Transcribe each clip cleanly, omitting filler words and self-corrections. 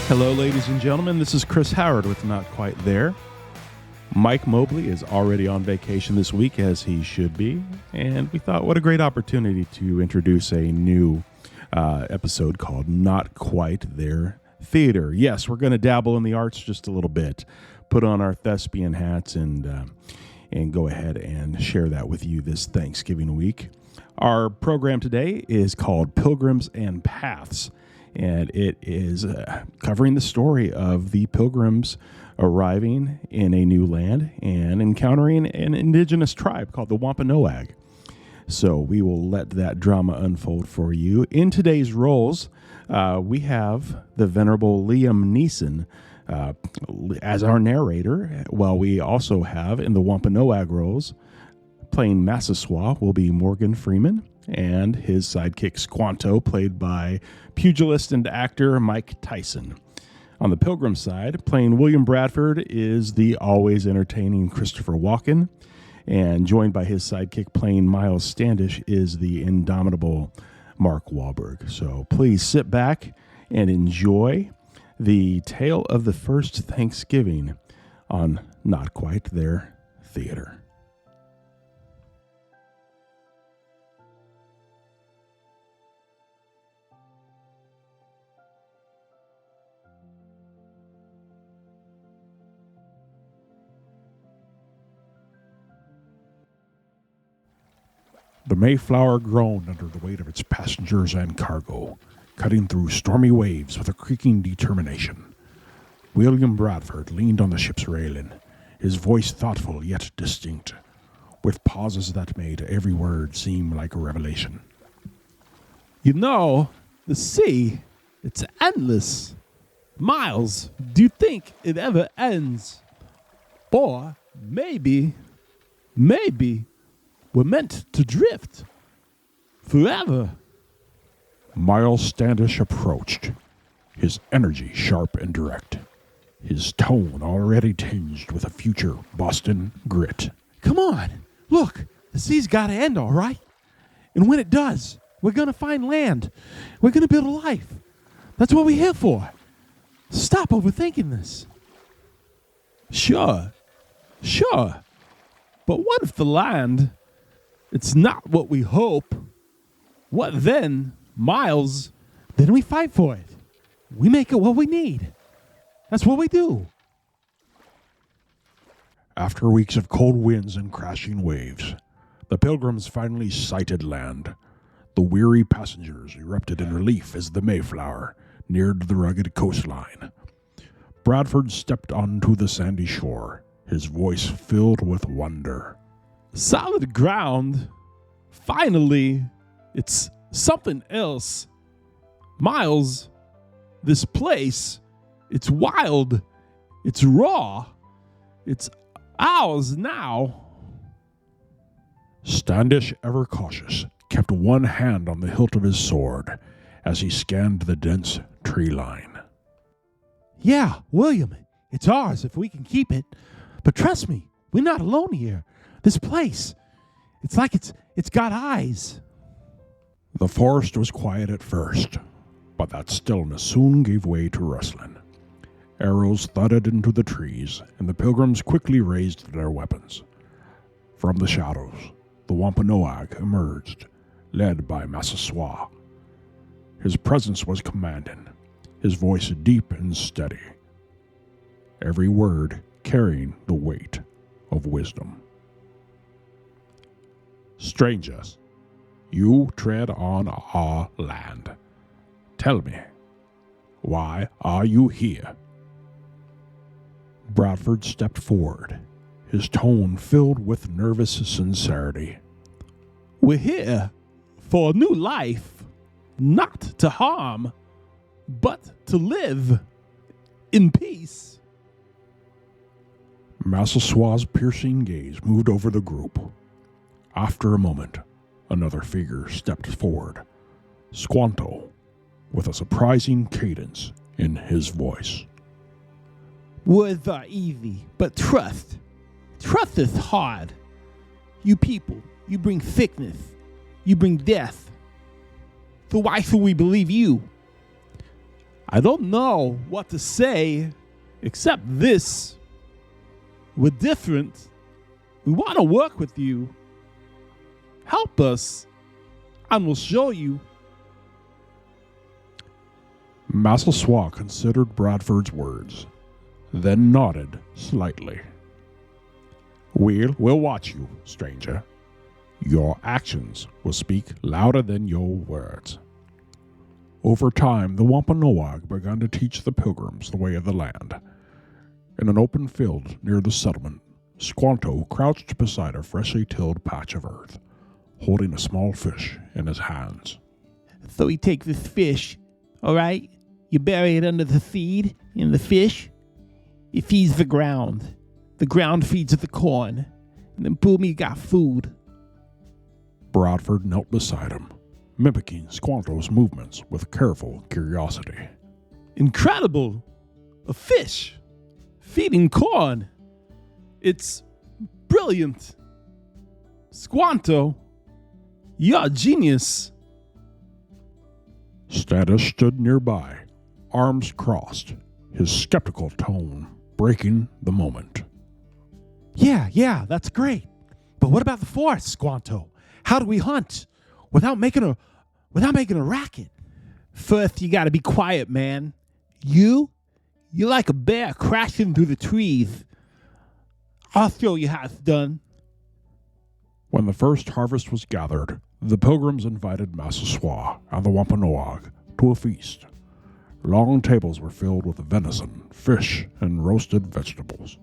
Hello, ladies and gentlemen. This is Chris Howard with Not Quite There. Mike Mobley is already on vacation this week, as he should be, and we thought what a great opportunity to introduce a new episode called Not Quite There Theater. Yes, we're going to dabble in the arts just a little bit, put on our thespian hats, and go ahead and share that with you this Thanksgiving week. Our program today is called Pilgrims and Paths, and it is covering the story of the Pilgrims arriving in a new land and encountering an indigenous tribe called the Wampanoag. So we will let that drama unfold for you. In today's roles, we have the Venerable Liam Neeson as our narrator, while we also have in the Wampanoag roles, playing Massasoit will be Morgan Freeman, and his sidekick Squanto, played by pugilist and actor Mike Tyson. On the Pilgrim side, playing William Bradford is the always entertaining Christopher Walken, and joined by his sidekick playing Miles Standish is the indomitable Mark Wahlberg. So please sit back and enjoy the tale of the first Thanksgiving on Not Quite There Theater. The Mayflower groaned under the weight of its passengers and cargo, cutting through stormy waves with a creaking determination. William Bradford leaned on the ship's railing, his voice thoughtful yet distinct, with pauses that made every word seem like a revelation. You know, the sea, it's endless. Miles, do you think it ever ends? Or maybe, we're meant to drift forever. Miles Standish approached, his energy sharp and direct, his tone already tinged with a future Boston grit. Come on, look, the sea's gotta end, all right? And when it does, we're gonna find land. We're gonna build a life. That's what we're here for. Stop overthinking this. Sure. But what if the land, it's not what we hope? What then, Miles? Then we fight for it. We make it what we need. That's what we do. After weeks of cold winds and crashing waves, the Pilgrims finally sighted land. The weary passengers erupted in relief as the Mayflower neared the rugged coastline. Bradford stepped onto the sandy shore, his voice filled with wonder. Solid ground. Finally, it's something else. Miles, this place, it's wild. It's raw. It's ours now. Standish, ever cautious, kept one hand on the hilt of his sword as he scanned the dense tree line. Yeah, William, it's ours if we can keep it. But trust me, we're not alone here. This place, it's like it's got eyes. The forest was quiet at first, but that stillness soon gave way to rustling. Arrows thudded into the trees, and the Pilgrims quickly raised their weapons. From the shadows, the Wampanoag emerged, led by Massasoit. His presence was commanding, his voice deep and steady, every word carrying the weight of wisdom. Strangers, you tread on our land. Tell me, why are you here? Bradford stepped forward, his tone filled with nervous sincerity. We're here for a new life, not to harm, but to live in peace. Massasoit's piercing gaze moved over the group. After a moment, another figure stepped forward, Squanto, with a surprising cadence in his voice. Words are easy, but trust is hard. You people, you bring sickness, you bring death. So why should we believe you? I don't know what to say except this. We're different. We want to work with you. Help us, and we'll show you. Massasoit considered Bradford's words, then nodded slightly. We'll watch you, stranger. Your actions will speak louder than your words. Over time, the Wampanoag began to teach the Pilgrims the way of the land. In an open field near the settlement, Squanto crouched beside a freshly tilled patch of earth, holding a small fish in his hands. So we take this fish, all right? You bury it under the seed in the fish. It feeds the ground. The ground feeds the corn. And then boom, you got food. Bradford knelt beside him, mimicking Squanto's movements with careful curiosity. Incredible! A fish feeding corn. It's brilliant. Squanto, you're a genius. Status stood nearby, arms crossed, his skeptical tone breaking the moment. Yeah, that's great. But what about the forest, Squanto? How do we hunt without making a racket? First, you gotta be quiet, man. You're like a bear crashing through the trees. I'll show you how it's done. When the first harvest was gathered, the Pilgrims invited Massasoit and the Wampanoag to a feast. Long tables were filled with venison, fish, and roasted vegetables.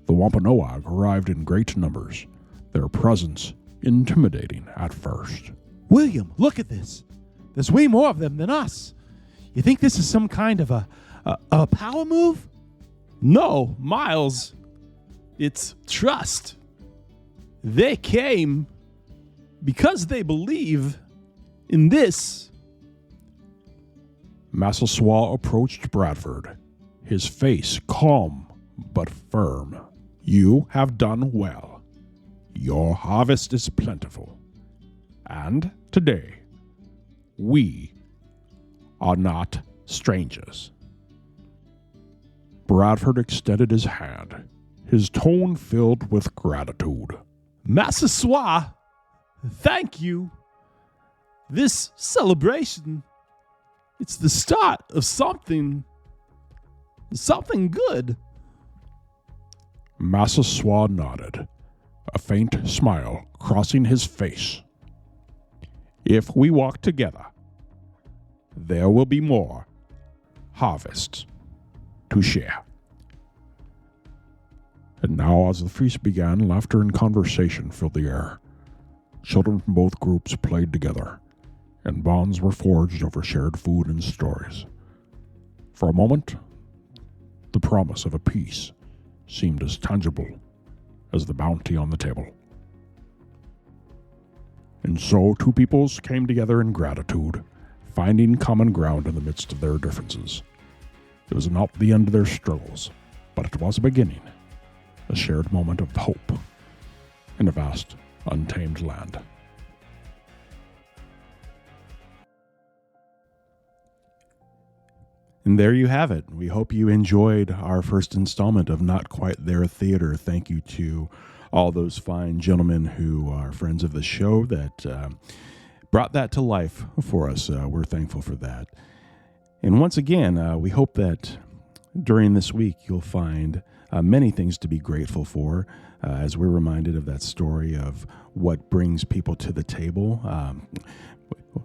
The Wampanoag arrived in great numbers, their presence intimidating at first. William, look at this. There's way more of them than us. You think this is some kind of a power move? No, Miles. It's trust. They came because they believe in this. Massasoit approached Bradford, his face calm but firm. You have done well. Your harvest is plentiful. And today, we are not strangers. Bradford extended his hand, his tone filled with gratitude. Massasoit, thank you. This celebration, it's the start of something good. Massasoit nodded, a faint smile crossing his face. If we walk together, there will be more harvests to share. And now, as the feast began, laughter and conversation filled the air. Children from both groups played together, and bonds were forged over shared food and stories. For a moment, the promise of a peace seemed as tangible as the bounty on the table. And so two peoples came together in gratitude, finding common ground in the midst of their differences. It was not the end of their struggles, but it was a beginning, a shared moment of hope in a vast, untamed land. And there you have it. We hope you enjoyed our first installment of Not Quite There Theater. Thank you to all those fine gentlemen who are friends of the show that brought that to life for us. We're thankful for that. And once again, we hope that during this week you'll find many things to be grateful for, as we're reminded of that story of what brings people to the table.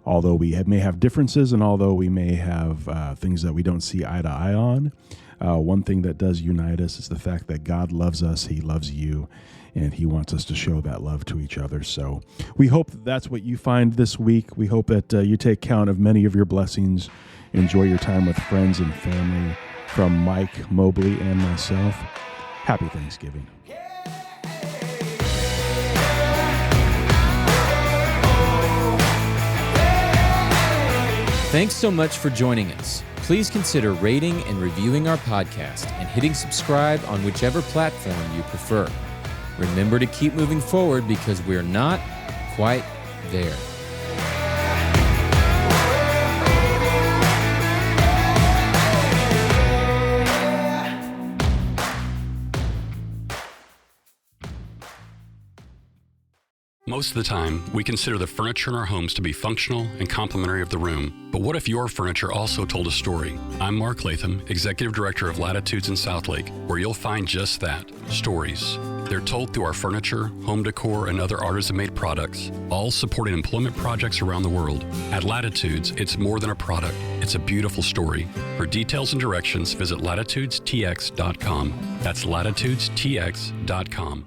Although we may have differences and although we may have things that we don't see eye to eye on, one thing that does unite us is the fact that God loves us, He loves you, and He wants us to show that love to each other. So we hope that that's what you find this week. We hope that you take count of many of your blessings. Enjoy your time with friends and family. From Mike Mobley and myself, happy Thanksgiving. Thanks so much for joining us. Please consider rating and reviewing our podcast and hitting subscribe on whichever platform you prefer. Remember to keep moving forward because we're not quite there. Most of the time, we consider the furniture in our homes to be functional and complementary of the room. But what if your furniture also told a story? I'm Mark Latham, Executive Director of Latitudes in Southlake, where you'll find just that, stories. They're told through our furniture, home decor, and other artisan-made products, all supporting employment projects around the world. At Latitudes, it's more than a product. It's a beautiful story. For details and directions, visit latitudestx.com. That's latitudestx.com.